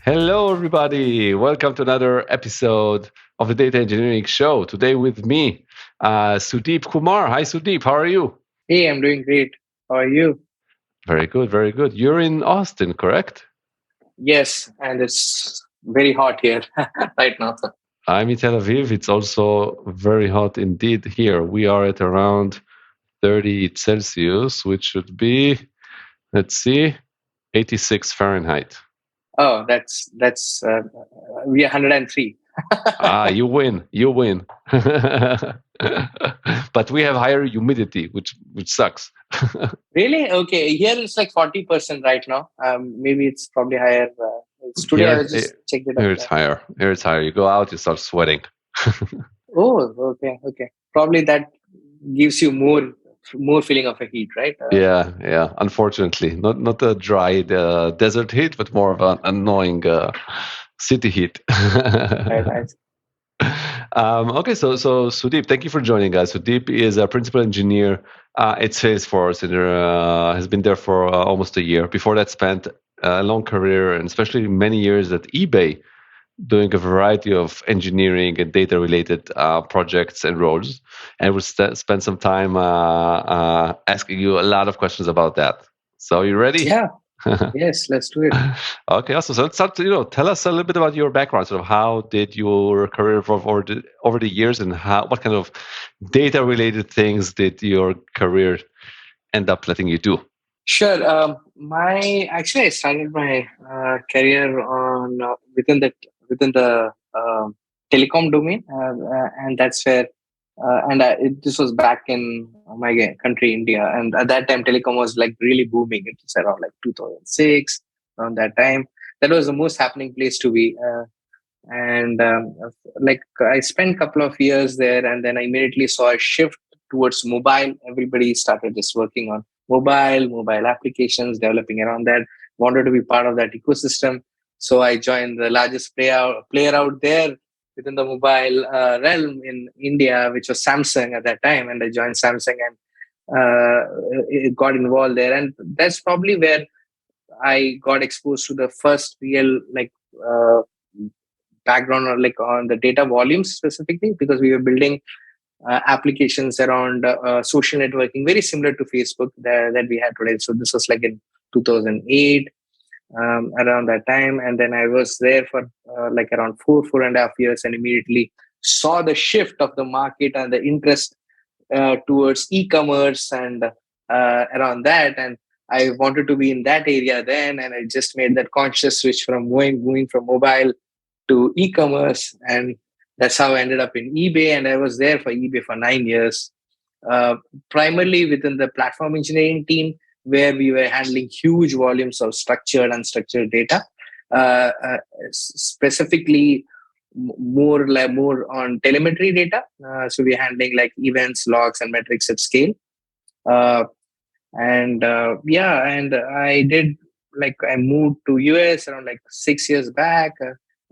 Hello, everybody. Welcome to another episode of the Data Engineering Show. Today with me, Sudeep Kumar. Hi, Sudeep. How are you? Hey, I'm doing great. How are you? Very good, very good. You're in Austin, correct? Yes, and it's very hot here right now. I'm in Tel Aviv. It's also very hot indeed here. We are at around 30 Celsius, which should be, let's see, 86 Fahrenheit. Oh, we are 103. You win. You win. But we have higher humidity, which sucks. Really? Okay. Here it's like 40% right now. Maybe it's probably higher. It's today. I Here, was just checked it up. here it's Yeah. higher. Here it's higher. You go out, you start sweating. Oh, okay, okay. Probably that gives you more feeling of a heat, right? Yeah. Unfortunately, not a dry desert heat, but more of an annoying city heat. I Okay, so Sudeep, thank you for joining us. Sudeep is a principal engineer at Salesforce and has been there for almost a year. Before that, spent a long career and especially many years at eBay, doing a variety of engineering and data related projects and roles. And we'll spend some time asking you a lot of questions about that. So, you ready? Yeah. Yes. Let's do it. Okay, awesome. So let's start. Tell us a little bit about your background. Sort of how did your career evolve over the years, and what kind of data-related things did your career end up letting you do? Sure. I started my career on within the telecom domain, and that's where this was back in my country, India, and at that time, telecom was like really booming. It was around like 2006, around that time. That was the most happening place to be. And like I spent a couple of years there, and then I immediately saw a shift towards mobile. Everybody started just working on mobile applications, developing around that. Wanted to be part of that ecosystem, so I joined the largest player out there within the mobile realm in India, which was Samsung at that time, and I joined Samsung and it got involved there, and that's probably where I got exposed to the first real background or like on the data volumes specifically, because we were building applications around social networking very similar to Facebook that we had today. So this was like in 2008, around that time, and then I was there for like around 4.5 years, and immediately saw the shift of the market and the interest towards e-commerce and around that, and I wanted to be in that area then, and I just made that conscious switch from moving from mobile to e-commerce, and that's how I ended up in eBay. And I was there for eBay for 9 years, uh, primarily within the platform engineering team, where we were handling huge volumes of structured and unstructured data, specifically more on telemetry data. So we're handling like events, logs, and metrics at scale. Uh, and I did like I moved to US around like 6 years back.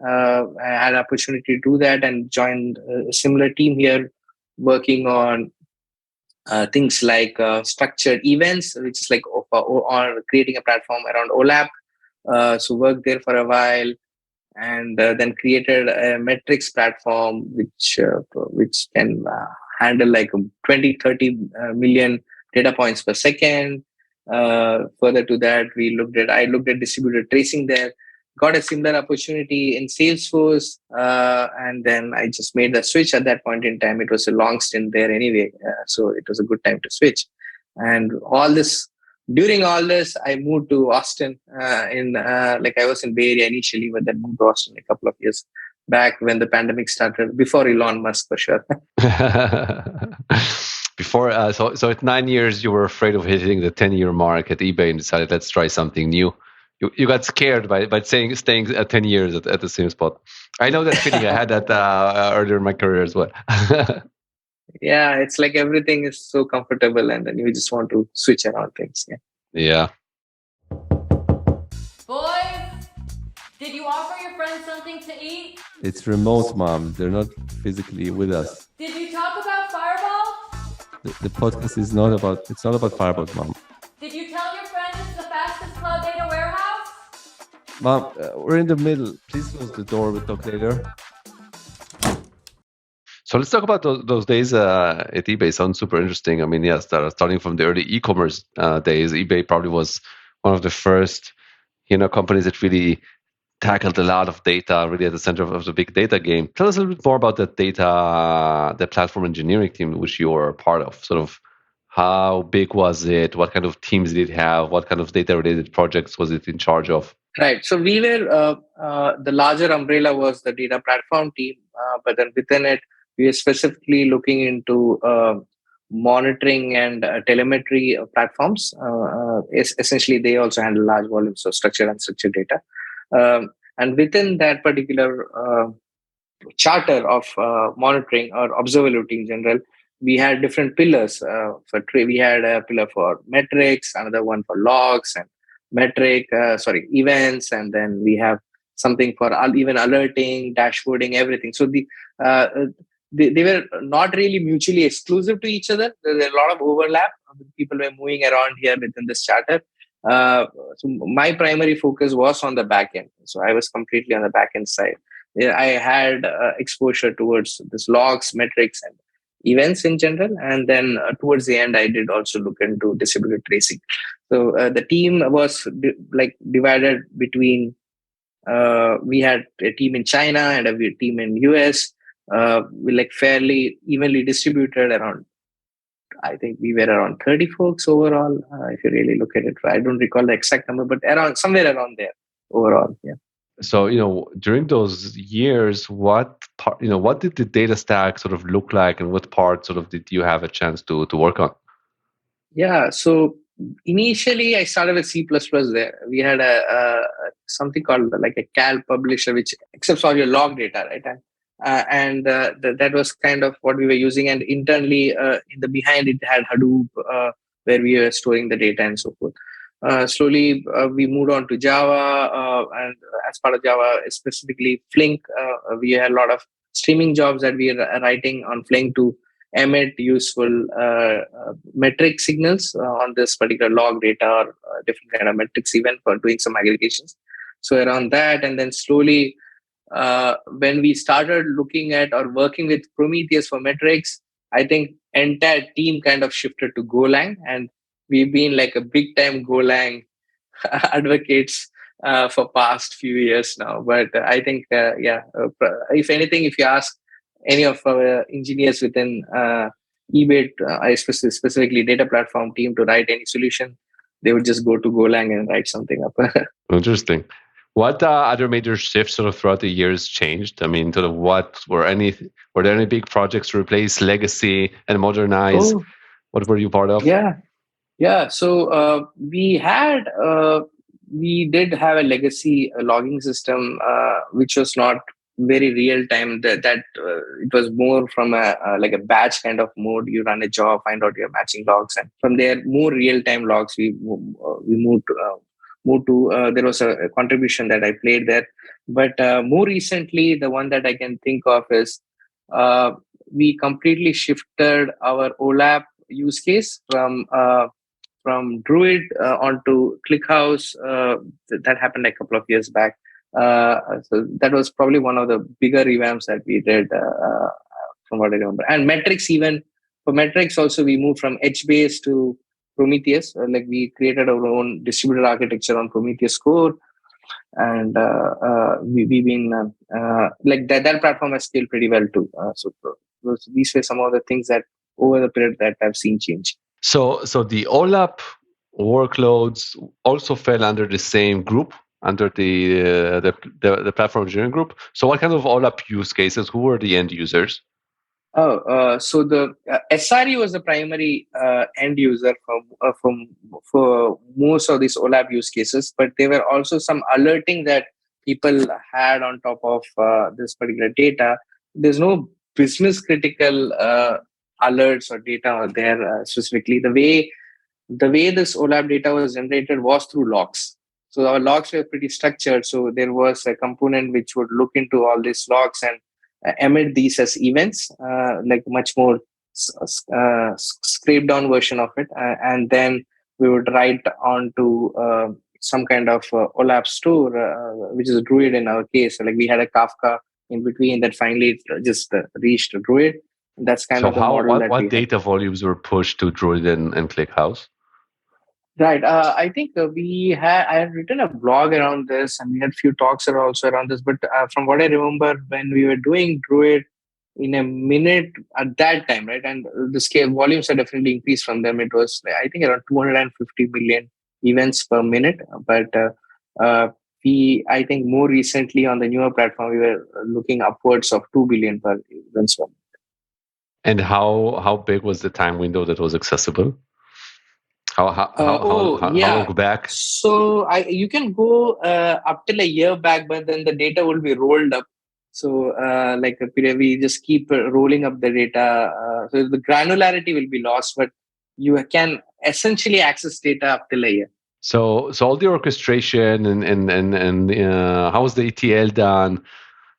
I had opportunity to do that and joined a similar team here, working on things like structured events, which is like or creating a platform around OLAP. So worked there for a while, and then created a metrics platform which can handle like 20 30 million data points per second. Further to that, I looked at distributed tracing there, got a similar opportunity in Salesforce, and then I just made the switch at that point in time. It was a long stint there anyway, so it was a good time to switch. And during all this, I moved to Austin. In like I was in Bay Area initially, but then moved to Austin a couple of years back when the pandemic started. Before Elon Musk, for sure. Before, so at 9 years, you were afraid of hitting the 10-year mark at eBay and decided, let's try something new. You got scared by staying at 10 years at the same spot. I know that feeling. I had that earlier in my career as well. Yeah, it's like everything is so comfortable, and then you just want to switch around things. Yeah. Yeah. Boys, did you offer your friends something to eat? It's remote, Mom. They're not physically with us. Did you talk about Fireball? The podcast is not about. It's not about fireballs, Mom. Did you tell your friends it's the fastest cloud data warehouse? Mom, we're in the middle. Please close the door. We'll talk later. So let's talk about those days at eBay. Sounds super interesting. I mean, yes, starting from the early e-commerce days, eBay probably was one of the first, companies that really tackled a lot of data, really at the center of the big data game. Tell us a little bit more about that data, the platform engineering team, which you were a part of. Sort of how big was it? What kind of teams did it have? What kind of data-related projects was it in charge of? Right. So we were the larger umbrella was the data platform team, but then within it, we were specifically looking into monitoring and telemetry platforms. Essentially, they also handle large volumes of structured and unstructured data. And within that particular charter of monitoring or observability in general, we had different pillars. We had a pillar for metrics, another one for logs and events, and then we have something for even alerting, dashboarding, everything. So uh, they were not really mutually exclusive to each other. There's a lot of overlap. People were moving around here within this charter. So my primary focus was on the back end. So I was completely on the back end side. Yeah, I had exposure towards this logs, metrics, and events in general. And then towards the end, I did also look into distributed tracing. So the team was divided between. We had a team in China and a team in US. We fairly evenly distributed around. I think we were around 30 folks overall. If you really look at it, I don't recall the exact number, but around somewhere around there overall. Yeah. So, during those years, what part, what did the data stack sort of look like, and what part sort of did you have a chance to work on? Yeah. So initially, I started with C++ there. We had a something called like a cal publisher, which accepts all your log data, right? And that was kind of what we were using. And internally, in the behind, it had Hadoop, where we were storing the data and so forth. Slowly, we moved on to Java, and as part of Java, specifically Flink, we had a lot of streaming jobs that we are writing on Flink to emit useful metric signals on this particular log data or different kind of metrics, even for doing some aggregations. So around that, and then slowly, when we started looking at or working with Prometheus for metrics, I think entire team kind of shifted to Golang, and we've been like a big time Golang advocates for past few years now. But I think, if anything, if you ask any of our engineers within eBay, specifically data platform team, to write any solution, they would just go to Golang and write something up. Interesting. What other major shifts sort of throughout the years changed? I mean, sort of were there any big projects to replace legacy and modernize? Oh, What were you part of? yeah. So we did have a legacy logging system, which was not very real time. That it was more from like a batch kind of mode. You run a job, find out your matching logs, and from there, more real time logs. We moved to. There was a contribution that I played there, but more recently, the one that I can think of is we completely shifted our OLAP use case from Druid onto ClickHouse. That happened a couple of years back. So that was probably one of the bigger revamps that we did, from what I remember. And metrics, even for metrics, also we moved from Edge-based to Prometheus. We created our own distributed architecture on Prometheus core, and we've been that platform has scaled pretty well too. So these were some of the things that over the period that I've seen change. So the OLAP workloads also fell under the same group, under the platform engineering group. So what kind of OLAP use cases? Who were the end users? So the SRE was the primary end user for most of these OLAP use cases, but there were also some alerting that people had on top of this particular data. There's no business critical alerts or data out there specifically. The way this OLAP data was generated was through logs. So our logs were pretty structured. So there was a component which would look into all these logs and emit these as events, like much more scraped down version of it, and then we would write onto some kind of OLAP store, which is Druid in our case. So, like we had a Kafka in between that finally just reached Druid. That's kind So of the model that we what had. data volumes were pushed to Druid and ClickHouse? Right. I think I had written a blog around this, and we had few talks also around this. But from what I remember, when we were doing Druid in a minute at that time, right, and the scale volumes are definitely increased from them. It was, I think, around 250 million events per minute. But I think more recently on the newer platform, we were looking upwards of 2 billion per events per minute. And how big was the time window that was accessible? How long back? So you can go up till a year back, but then the data will be rolled up. So like a period, we just keep rolling up the data. So the granularity will be lost, but you can essentially access data up till a year. So all the orchestration and how was the ETL done?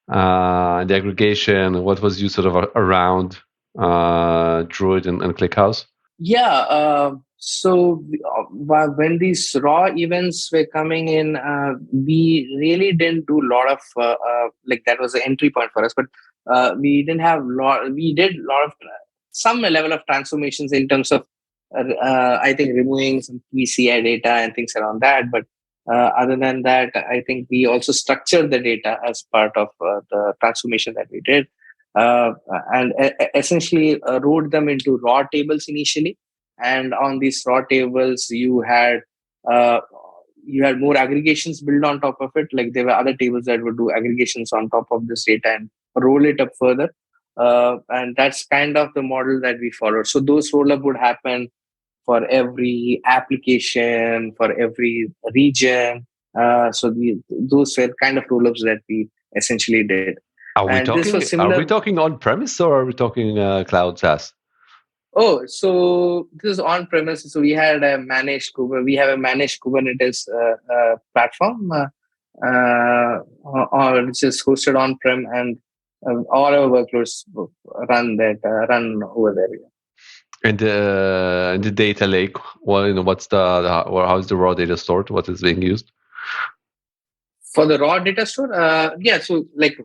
The aggregation. What was used sort of around Druid and ClickHouse? Yeah. So when these raw events were coming in, we really didn't do a lot of like that was the entry point for us. But we didn't have lot. We did a lot of some level of transformations in terms of I think removing some PCI data and things around that. But other than that, I think we also structured the data as part of the transformation that we did. And essentially wrote them into raw tables initially, and on these raw tables uh, you had more aggregations built on top of it. Like there were other tables that would do aggregations on top of this data and roll it up further, and that's kind of the model that we followed. So those roll up would happen for every application, for every region. Those were kind of roll ups that we essentially did. Are we And this talking? was similar. Are we talking on premise or are we talking cloud SaaS? Oh, so this is on premise. So we had a managed Kubernetes. We have a managed Kubernetes platform, or which is hosted on prem, and all our workloads run over there. And the data lake. Well, what's or how's the raw data stored? What is being used? For the raw data store, so like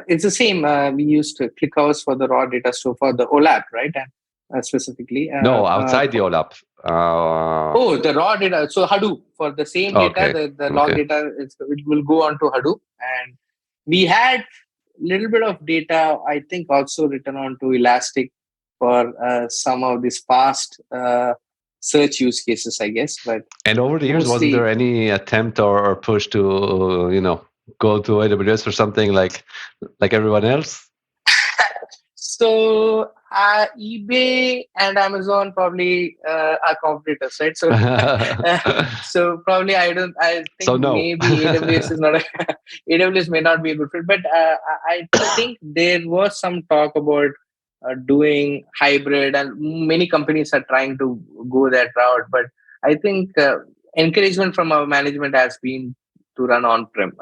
it's the same. We used ClickHouse for the raw data store for the OLAP, right? Specifically. No, outside the OLAP. The raw data. So Hadoop for the same data, the log data, it will go on to Hadoop. And we had a little bit of data, I think, also written on to Elastic for some of these past search use cases, I guess. But and over the years, wasn't there any attempt or push to go to AWS or something like everyone else? So eBay and Amazon probably are competitors, right? So so probably I think so no. Maybe AWS is not AWS may not be a good fit, but I think there was some talk about doing hybrid, and many companies are trying to go that route. But I think encouragement from our management has been to run on-prem.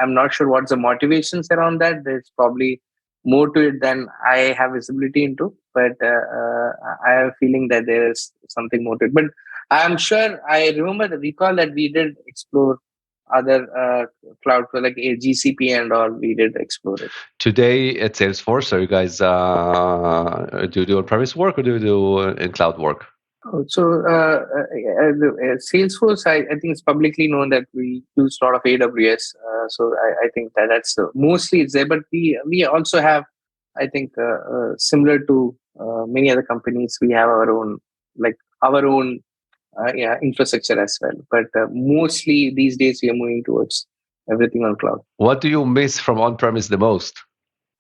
I'm not sure what's the motivations around that. There's probably more to it than I have visibility into, but I have a feeling that there is something more to it. But I'm sure I recall that we did explore other cloud like a GCP and all. We did explore it. Today at Salesforce, are you guys do you do on-premise work or do you do in cloud work? So Salesforce, I think it's publicly known that we use a lot of AWS. So I think that's mostly it's there. But we also have, I think, similar to many other companies, we have our own infrastructure as well. But mostly these days we are moving towards everything on cloud. What do you miss from on-premise the most?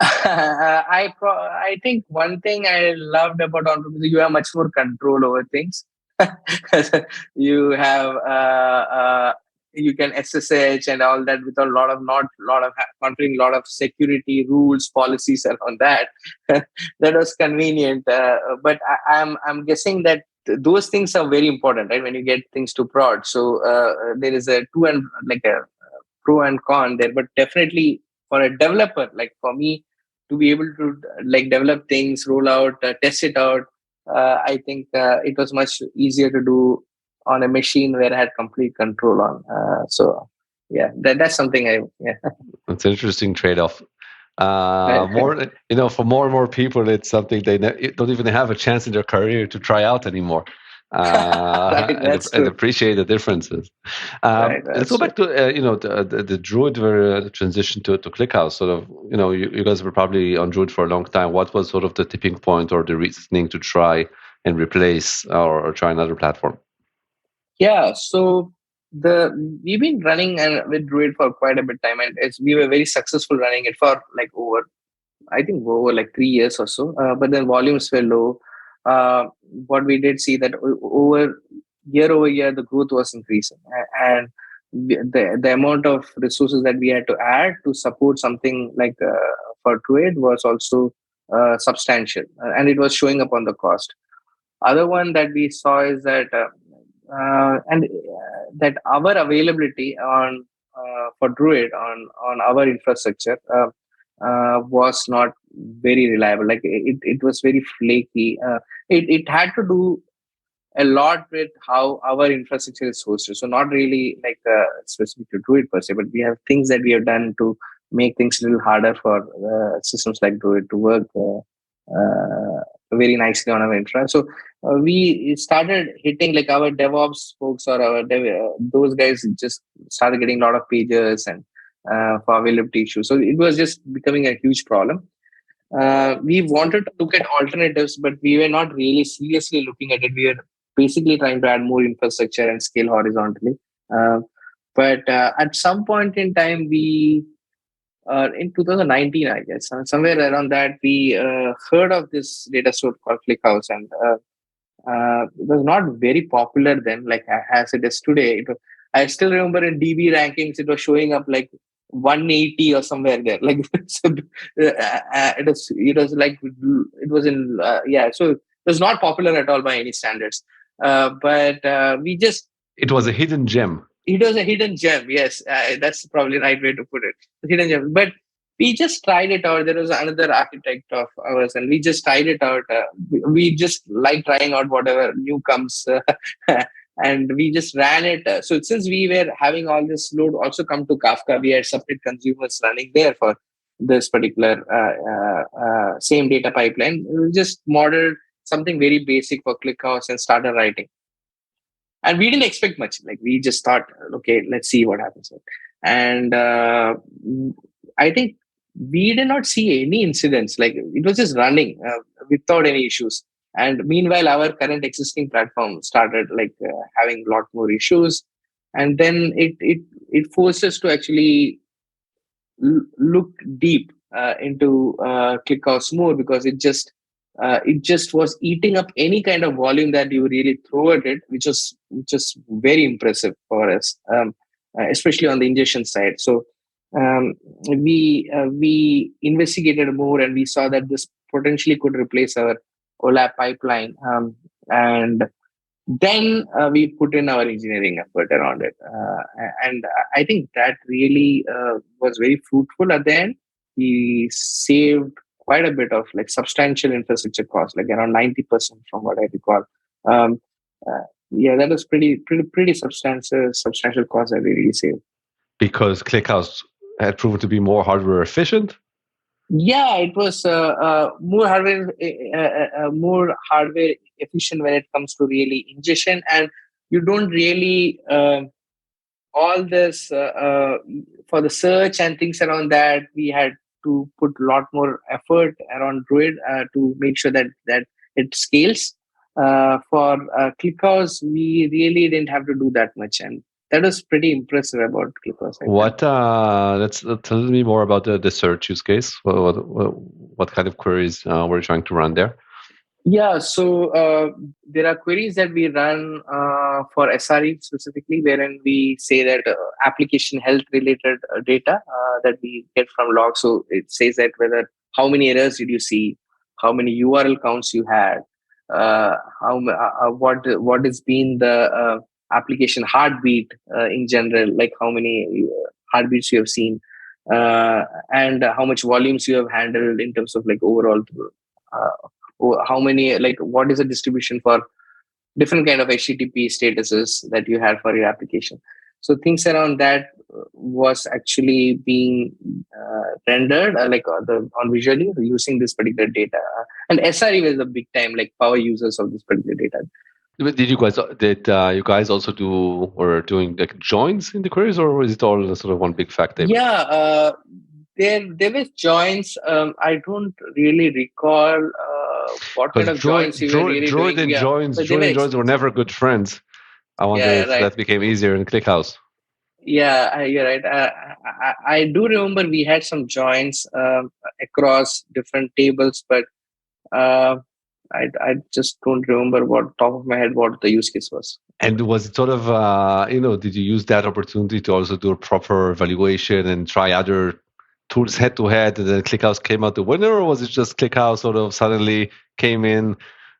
I think one thing I loved about on-premise, you have much more control over things. You have you can SSH and all that with configuring a lot of security rules, policies around that. That was convenient, but I'm guessing that those things are very important, right? When you get things to prod, so there is a pro and con there, but definitely for a developer, like for me, to be able to develop things, roll out, test it out, I think it was much easier to do on a machine where I had complete control on. So yeah, that's something It's an interesting trade-off. I More, for more and more people, it's something they don't even have a chance in their career to try out anymore, right. That's and true. appreciate the differences. Right. Let's That's go true. back to the Druid transition to ClickHouse. Sort of, you guys were probably on Druid for a long time. What was sort of the tipping point or the reasoning to try and replace or try another platform? Yeah. So we've been running and with Druid for quite a bit time, and we were very successful running it for like over like 3 years or so. But then volumes were low. What we did see that over year the growth was increasing, and the amount of resources that we had to add to support something like for Druid was also substantial, and it was showing up on the cost. Other one that we saw is that and that our availability on for Druid on our infrastructure was not very reliable. Like it was very flaky. It had to do a lot with how our infrastructure is hosted. So not really like specific to Druid per se, but we have things that we have done to make things a little harder for systems like Druid to work very nicely on our infra. So we started hitting like our DevOps folks or those guys just started getting a lot of pages and for availability issues. So it was just becoming a huge problem. We wanted to look at alternatives, but we were not really seriously looking at it. We were basically trying to add more infrastructure and scale horizontally. But at some point in time, in 2019, I guess, somewhere around that, we heard of this data store called ClickHouse, and it was not very popular then, like as it is today. I still remember in DB rankings, it was showing up like 180 or somewhere there. Like so, it was like it was in yeah. So it was not popular at all by any standards. But we just It was a hidden gem. it was a hidden gem. Yes, that's probably the right way to put it. Hidden gem. But we just tried it out. There was another architect of ours, and we just tried it out. We just like trying out whatever new comes, and we just ran it. So since we were having all this load, also come to Kafka, we had separate consumers running there for this particular same data pipeline. We just modeled something very basic for ClickHouse and started writing. And we didn't expect much. Like we just thought, okay, let's see what happens. And I think we did not see any incidents. Like it was just running without any issues. And meanwhile, our current existing platform started like having a lot more issues. And then it forced us to actually look deep into ClickHouse more, because it just was eating up any kind of volume that you really throw at it, which is very impressive for us, especially on the ingestion side. So we investigated more, and we saw that this potentially could replace our OLAP pipeline, and then we put in our engineering effort around it, and I think that really was very fruitful at the end. We saved quite a bit of like substantial infrastructure costs, like around 90% from what I recall. Um, yeah, that was pretty substantial cost that we really saved. Because ClickHouse had proven to be more hardware efficient. Yeah, it was more hardware efficient when it comes to really ingestion, and you don't really all this for the search and things around that. We had to put a lot more effort around Druid to make sure that it scales. For ClickHouse, we really didn't have to do that much, and that was pretty impressive about ClickHouse. Let's tell me more about the search use case. What kind of queries we're trying to run there? Yeah, so there are queries that we run for SRE specifically, wherein we say that application health related data that we get from logs. So it says that whether how many errors did you see, how many URL counts you had, what has been the application heartbeat in general, like how many heartbeats you have seen, and how much volumes you have handled in terms of like overall. How many, like what is the distribution for different kind of HTTP statuses that you had for your application. So things around that was actually being rendered on visually using this particular data. And SRE was a big time like power users of this particular data. Did you guys also do or doing like joins in the queries, or is it all sort of one big fact table? Yeah, there was joins. I don't really recall what kind of joins you were really Droid doing. and Yeah, joins, but they Droid were and joins were never good friends. I wonder yeah, if right. that became easier in ClickHouse. Yeah, you're right. I do remember we had some joins across different tables, but uh, I just don't remember what top of my head what the use case was. And was it sort of, did you use that opportunity to also do a proper evaluation and try other tools head to head, and then ClickHouse came out the winner, or was it just ClickHouse sort of suddenly came in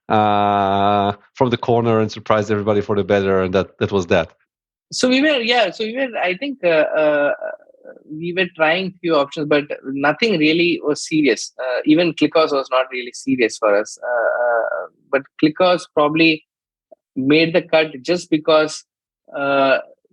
from the corner and surprised everybody for the better, and that was that? So we were, yeah. So we were. I think we were trying few options, but nothing really was serious. Even ClickHouse was not really serious for us. But ClickHouse probably made the cut just because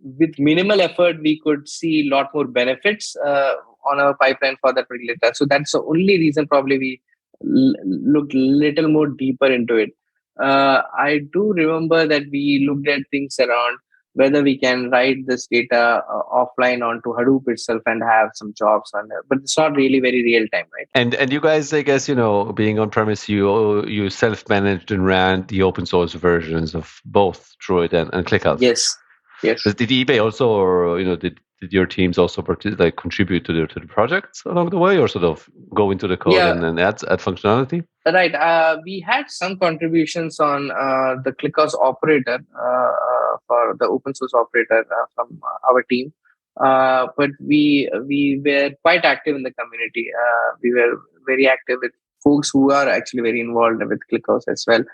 with minimal effort we could see a lot more benefits on our pipeline for that particular task. So that's the only reason probably we looked little more deeper into it. I do remember that we looked at things around whether we can write this data offline onto Hadoop itself and have some jobs on it, but it's not really very real time, right? And you guys, I guess, being on premise, you self-managed and ran the open source versions of both Druid and ClickHouse. Yes. Did eBay also, or did your teams also contribute to the projects along the way, or sort of go into the code and add functionality? Right. We had some contributions on the ClickHouse operator for the open source operator from our team. But we were quite active in the community. We were very active with folks who are actually very involved with ClickHouse as well.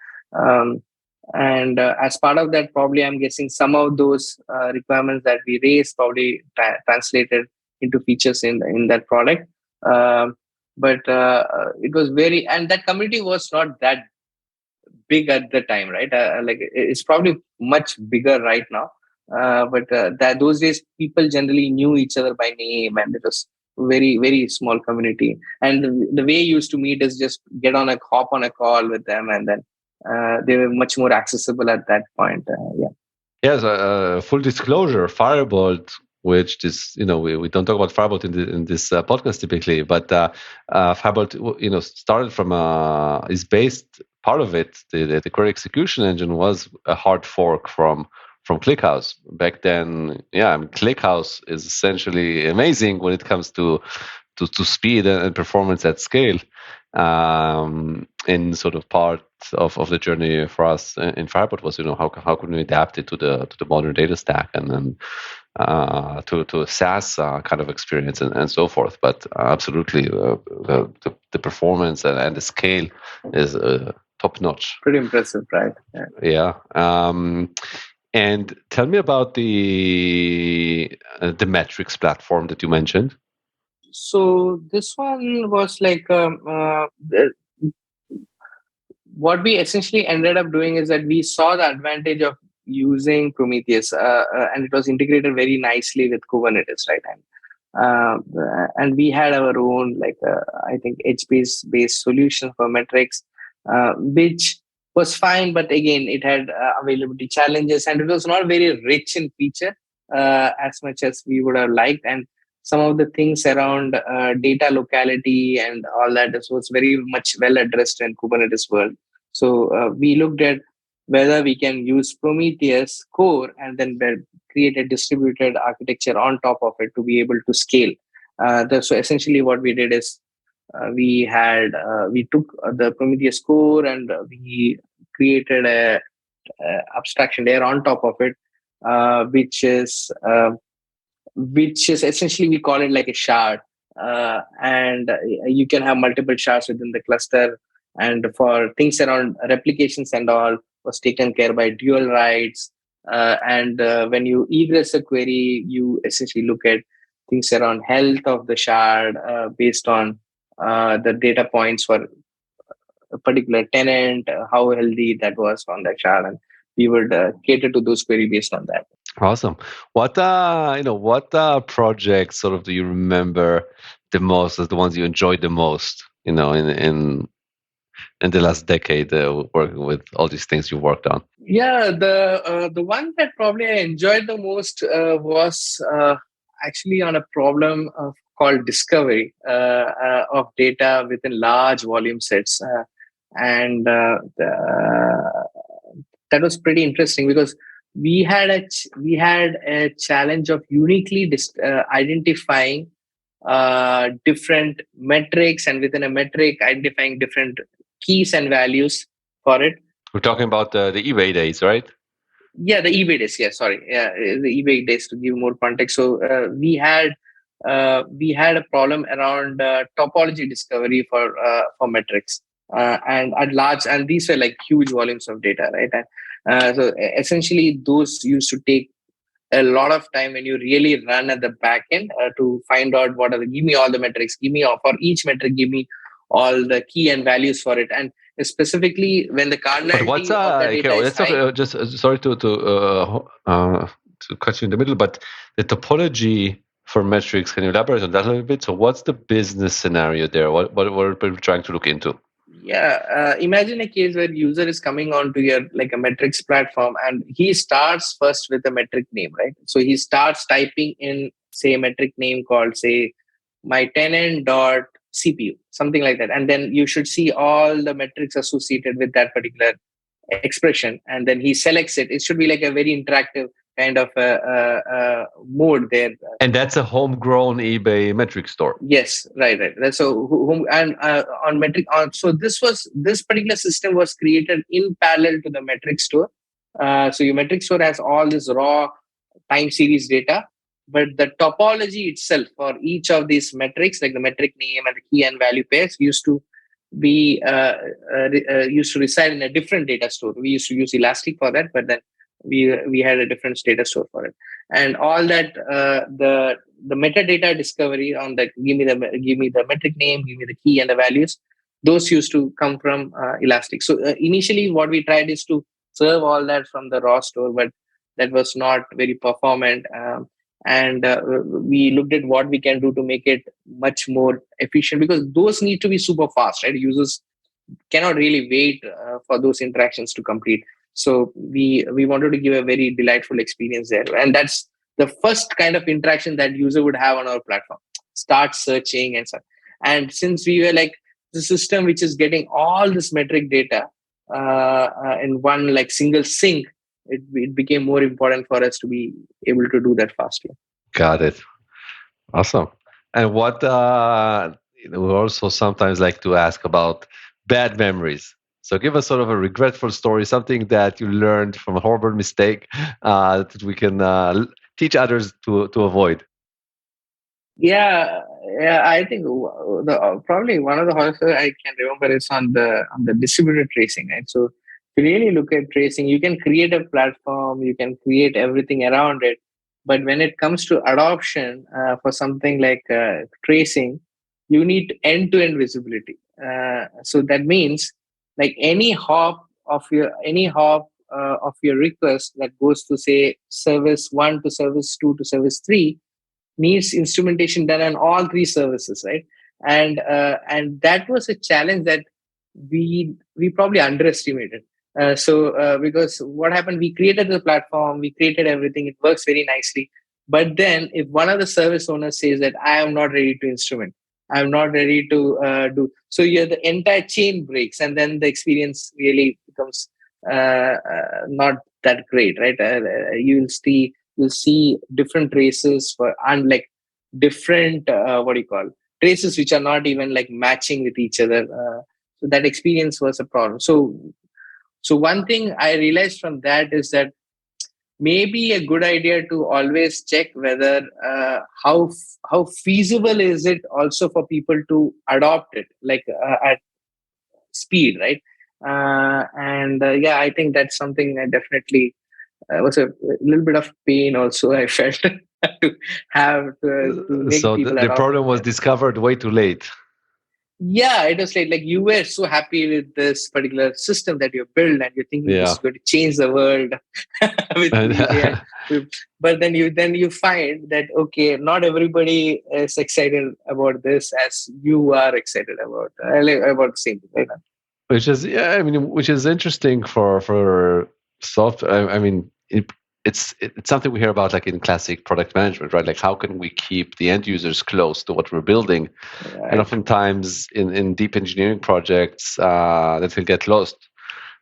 And as part of that, probably I'm guessing some of those requirements that we raised probably translated into features in that product. But it was and that community was not that big at the time, right? It's probably much bigger right now. But those days, people generally knew each other by name, and it was very, very small community. And the way you used to meet is just hop on a call with them, and then they were much more accessible at that point. Yes, full disclosure, Firebolt, which is, we don't talk about Firebolt in this podcast typically, but Firebolt, started from is based, part of it, the query execution engine was a hard fork from ClickHouse. Back then, ClickHouse is essentially amazing when it comes to speed and performance at scale. In sort of part of the journey for us in Firebolt was, how can we adapt it to the modern data stack, and then to a SaaS kind of experience and so forth. But absolutely, the performance and the scale is top notch. Pretty impressive, right? Yeah. And tell me about the metrics platform that you mentioned. So this one was what we essentially ended up doing is that we saw the advantage of using Prometheus, and it was integrated very nicely with Kubernetes, right? And we had our own, I think, edge-based solution for metrics, which was fine, but again, it had availability challenges, and it was not very rich in feature as much as we would have liked. And some of the things around data locality and all that was very much well addressed in Kubernetes world. So we looked at whether we can use Prometheus core and then create a distributed architecture on top of it to be able to scale. So essentially what we did is we took the Prometheus core and we created a abstraction layer on top of it, which is essentially, we call it like a shard, and you can have multiple shards within the cluster. And for things around replications and all was taken care by dual writes. And when you egress a query, you essentially look at things around health of the shard based on the data points for a particular tenant, how healthy that was on that shard, and we would cater to those query based on that. Awesome. What projects sort of do you remember the most as the ones you enjoyed the most? In the last decade, working with all these things you worked on. Yeah, the one that probably I enjoyed the most was actually on a problem called discovery of data within large volume sets, and that was pretty interesting because we had a challenge of uniquely identifying different metrics, and within a metric identifying different keys and values for it. We're talking about the eBay days, right? Yeah, the eBay days. Yeah, sorry. Yeah, the eBay days, to give more context. So we had a problem around topology discovery for metrics, and at large, and these were like huge volumes of data, right? And so essentially, those used to take a lot of time when you really run at the back end to find out what are give me all the metrics, give me for each metric, give me all the key and values for it, and specifically when the cardinality of the data is high. Just sorry to cut you in the middle, but the topology for metrics, can you elaborate on that a little bit? So what's the business scenario there? What are people trying to look into? Yeah, imagine a case where user is coming onto your like a metrics platform, and he starts first with a metric name, right? So he starts typing in, say, a metric name called, say, my tenant dot CPU, something like that, and then you should see all the metrics associated with that particular expression, and then he selects it. It should be like a very interactive kind of mode there. And that's a homegrown eBay metric store. Yes, right. That's so and on metric. So this particular system was created in parallel to the metric store. So your metric store has all this raw time series data, but the topology itself for each of these metrics, like the metric name and the key and value pairs, used to reside in a different data store. We used to use Elastic for that, but then we had a different data store for it, and all that the metadata discovery on that, give me the metric name, give me the key and the values, those used to come from Elastic. So initially what we tried is to serve all that from the raw store, but that was not very performant, and we looked at what we can do to make it much more efficient, because those need to be super fast, right? Users cannot really wait for those interactions to complete. So we wanted to give a very delightful experience there, and that's the first kind of interaction that user would have on our platform. Start searching and so. And since we were like the system which is getting all this metric data in one like single sync, it became more important for us to be able to do that fastly. Got it. Awesome. And what we also sometimes like to ask about bad memories. So give us sort of a regretful story, something that you learned from a horrible mistake that we can teach others to avoid. Yeah, I think probably one of the horrors I can remember is on the distributed tracing, right? So if you really look at tracing, you can create a platform, you can create everything around it, but when it comes to adoption for something like tracing, you need end-to-end visibility. So that means like any hop of your request that goes to, say, service 1 to service 2 to service 3 needs instrumentation done on all 3 services, right? And that was a challenge that we probably underestimated. Because what happened, we created the platform, we created everything, it works very nicely. But then if one of the service owners says that I am not ready to instrument, I'm not ready to do, so the entire chain breaks, and then the experience really becomes not that great, right? You'll see different traces for, and like different traces which are not even like matching with each other. So that experience was a problem. So one thing I realized from that is that maybe a good idea to always check whether how feasible is it also for people to adopt it, like at speed, right? I think that's something I definitely was a little bit of pain also I felt to have to make so people the problem was discovered way too late. yeah, it was like you were so happy with this particular system that you built, and you think this is going to change the world with AI. But then you find that okay, not everybody is excited about this as you are excited about the same thing, right? Which is, yeah, I mean, which is interesting for software. I mean, it's something we hear about like in classic product management, right? Like how can we keep the end users close to what we're building? Right. And oftentimes in deep engineering projects, that will get lost.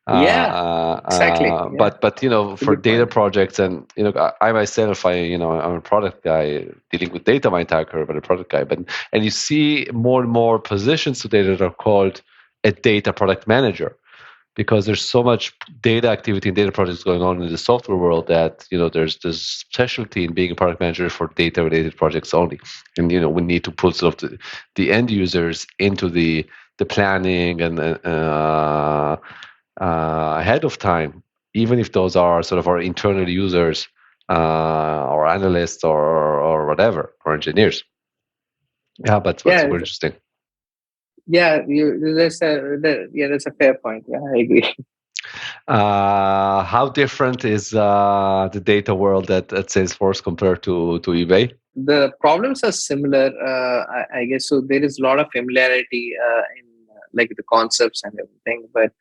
Exactly. But you know, for data projects, and you know, I myself, I'm a product guy dealing with data my entire career, but a product guy. And you see more and more positions today that are called a data product manager, because there's so much data activity and data projects going on in the software world that there's this specialty in being a product manager for data related projects only. And we need to put sort of the end users into the planning and ahead of time, even if those are sort of our internal users or analysts or whatever, or engineers. Yeah, but what's super interesting. Yeah, that's a fair point. Yeah, I agree. How different is the data world at Salesforce compared to eBay? The problems are similar, I guess. So there is a lot of familiarity in like the concepts and everything, but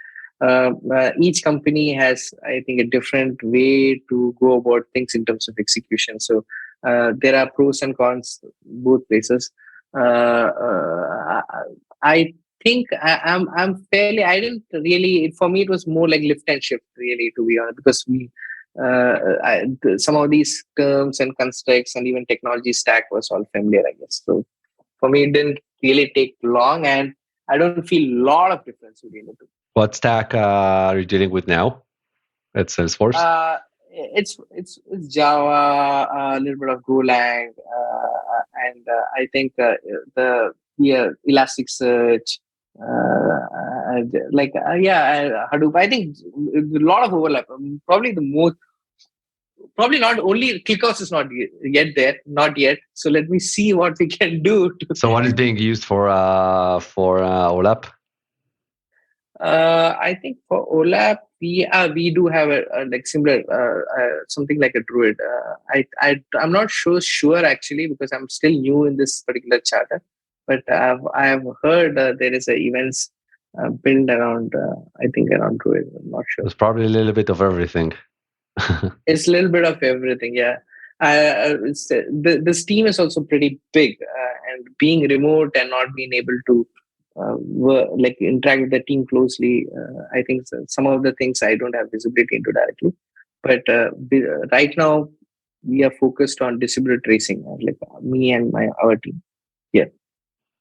each company has, I think, a different way to go about things in terms of execution. So there are pros and cons both places. I think I'm fairly. I didn't really. For me, it was more like lift and shift, really, to be honest, because some of these terms and constructs and even technology stack was all familiar, I guess. So for me, it didn't really take long, and I don't feel a lot of difference between the two. What stack are you dealing with now at Salesforce? It's Java, a little bit of Golang, and I think the Elasticsearch, Hadoop. I think a lot of overlap. Probably not only ClickHouse is not yet. So let me see what we can do. So what is being used for OLAP? I think for OLAP, we do have a like similar something like a Druid. I'm not sure actually, because I'm still new in this particular charter. But I have heard there is a events built around I think around Druid. I'm not sure. It's probably a little bit of everything. It's a little bit of everything, yeah. This team is also pretty big, and being remote and not being able to interact with the team closely, I think some of the things I don't have visibility into directly. But right now, we are focused on distributed tracing, like me and our team. Yeah.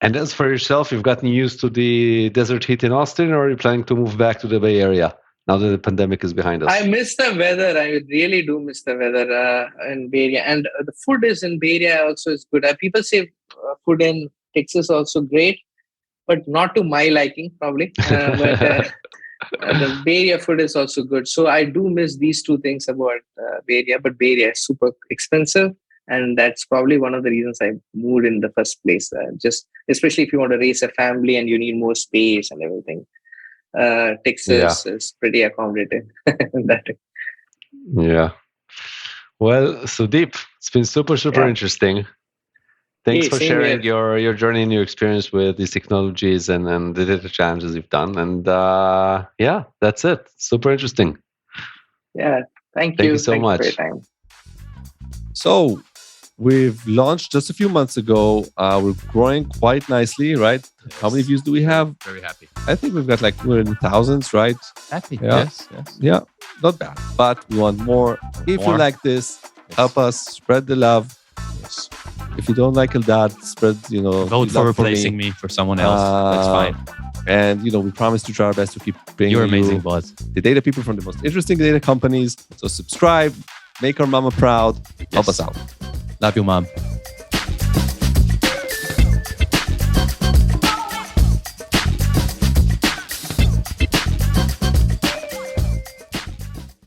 And as for yourself, you've gotten used to the desert heat in Austin, or are you planning to move back to the Bay Area now that the pandemic is behind us? I miss the weather. I really do miss the weather in Bay Area. And the food in Bay Area also is good. People say food in Texas also great, but not to my liking, probably. But the Bay Area food is also good. So I do miss these two things about Bay Area. But Bay Area is super expensive. And that's probably one of the reasons I moved in the first place. Just especially if you want to raise a family and you need more space and everything. Texas is pretty accommodating. Yeah. Well, Sudeep, it's been super interesting. Thanks for sharing your journey and your experience with these technologies and the data challenges you've done. And that's it. Super interesting. Yeah. Thank you so much for your time. So we've launched just a few months ago. We're growing quite nicely, right? How many views do we have? Very happy. I think we've got we're in thousands, right? Happy. Yeah. Yes. Yeah, not bad. But we want more. If you like this, help us spread the love. Yes. If you don't like Eldad, spread, vote for replacing me for someone else. That's fine. And, we promise to try our best to keep bringing You're amazing, Boaz. The data people from the most interesting data companies. So subscribe, make our mama proud, help us out. Love you, Mom.